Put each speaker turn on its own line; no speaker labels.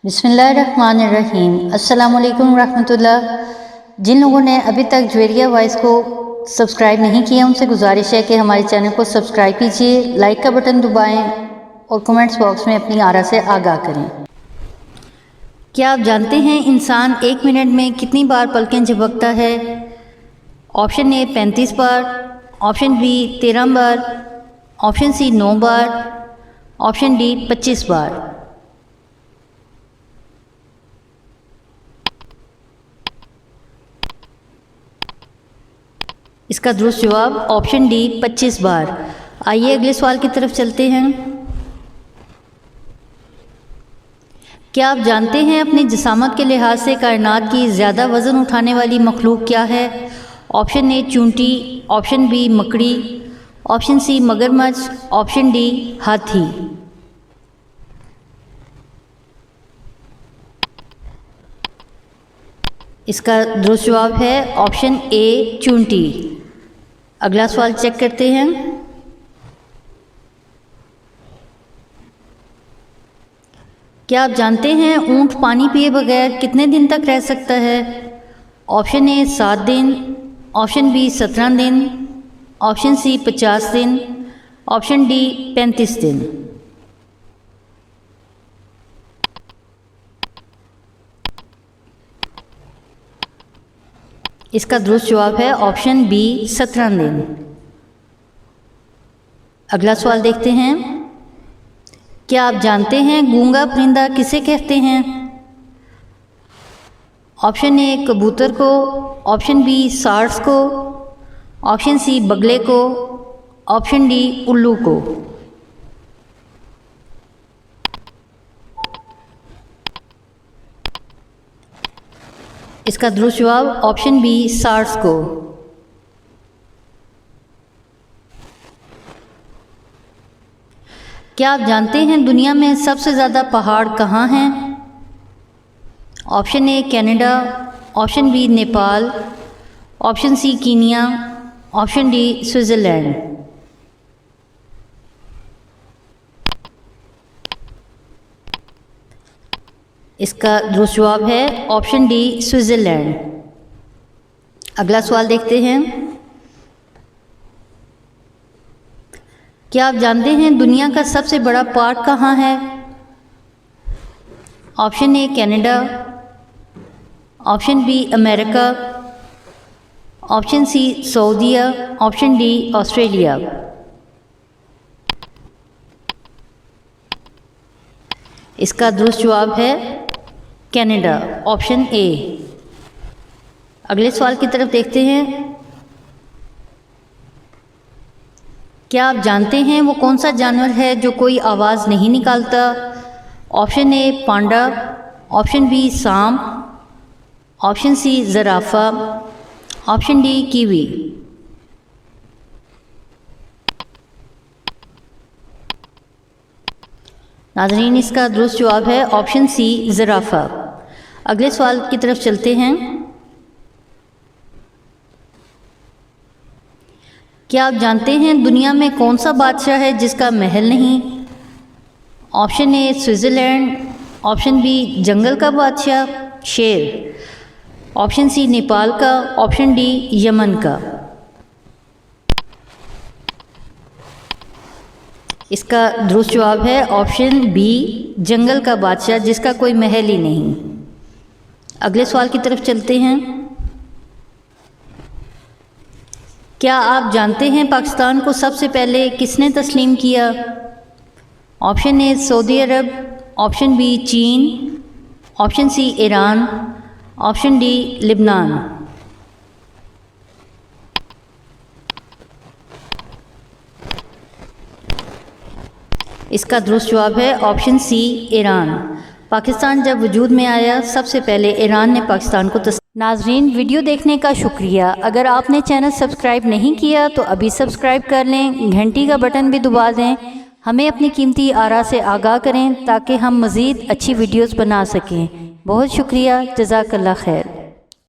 बिस्मिल्लाहिर्रहमानिर्रहीम। अस्सलाम वालेकुम रहमतुल्लाह। जिन लोगों ने अभी तक ज्वेरिया वॉइस को सब्सक्राइब नहीं किया उनसे गुजारिश है कि हमारे चैनल को सब्सक्राइब कीजिए, लाइक का बटन दबाएं और कमेंट्स बॉक्स में अपनी आरा से आगाह करें। क्या आप जानते हैं इंसान 1 मिनट में कितनी बार पलकें झपकता है? ऑप्शन ए 35 बार, ऑप्शन बी 13 बार, ऑप्शन सी 9 बार, ऑप्शन डी 25 बार। इसका दुरुस्त जवाब ऑप्शन डी 25 बार। आइए अगले सवाल की तरफ चलते हैं। क्या आप जानते हैं अपनी जिसामत के लिहाज से कायनात की ज़्यादा वज़न उठाने वाली मखलूक क्या है? ऑप्शन ए चूंटी, ऑप्शन बी मकड़ी, ऑप्शन सी मगरमच्छ, ऑप्शन डी हाथी। इसका दुरुस्त जवाब है ऑप्शन ए चूंटी। अगला सवाल चेक करते हैं। क्या आप जानते हैं ऊंट पानी पिए बगैर कितने दिन तक रह सकता है? ऑप्शन ए 7 दिन, ऑप्शन बी 17 दिन, ऑप्शन सी 50 दिन, ऑप्शन डी 35 दिन। इसका दुरुस्त जवाब है ऑप्शन बी 17 दिन। अगला सवाल देखते हैं। क्या आप जानते हैं गूंगा परिंदा किसे कहते हैं? ऑप्शन ए कबूतर को, ऑप्शन बी सार्स को, ऑप्शन सी बगले को, ऑप्शन डी उल्लू को। इसका दुरुस्त जवाब ऑप्शन बी सार्स को। क्या आप जानते हैं दुनिया में सबसे ज़्यादा पहाड़ कहाँ हैं? Option A Canada, option B Nepal, option C Kenya, option D Switzerland. इसका दुरुस्त जवाब है ऑप्शन डी स्विट्ज़रलैंड। अगला सवाल देखते हैं। क्या आप जानते हैं दुनिया का सबसे बड़ा पार्क कहाँ है? Option A Canada, option B America, option C सऊदीया, ऑप्शन डी ऑस्ट्रेलिया। इसका दुरुस्त जवाब है कनाडा, ऑप्शन ए। अगले सवाल की तरफ देखते हैं। क्या आप जानते हैं वो कौन सा जानवर है जो कोई आवाज़ नहीं निकालता? Option A panda, option B सांप, ऑप्शन सी ज़राफ़ा, ऑप्शन डी कीवी। नाज़रीन इसका दुरुस्त जवाब है ऑप्शन सी ज़राफ़ा। अगले सवाल की तरफ चलते हैं। क्या आप जानते हैं दुनिया में कौन सा बादशाह है जिसका महल नहीं? Option A Switzerland, option B जंगल का बादशाह शेर, ऑप्शन सी नेपाल का, ऑप्शन डी यमन का। इसका दुरुस्त जवाब है ऑप्शन बी जंगल का बादशाह जिसका कोई महल ही नहीं। अगले सवाल की तरफ चलते हैं। क्या आप जानते हैं पाकिस्तान को सबसे पहले किसने तस्लीम किया? ऑप्शन ए सऊदी अरब, ऑप्शन बी चीन, option C Iran, option D लिबनान। इसका दुरुस्त जवाब है ऑप्शन सी ईरान। पाकिस्तान जब वजूद में आया सबसे पहले ईरान ने पाकिस्तान को नाज़रीन वीडियो देखने का शुक्रिया। अगर आपने चैनल सब्सक्राइब नहीं किया तो अभी सब्सक्राइब कर लें, घंटी का बटन भी दबा दें। हमें अपनी कीमती आरा से आगाह करें ताकि हम मज़ीद अच्छी वीडियोस बना सकें। बहुत शुक्रिया, जज़ाकल्लाह खैर।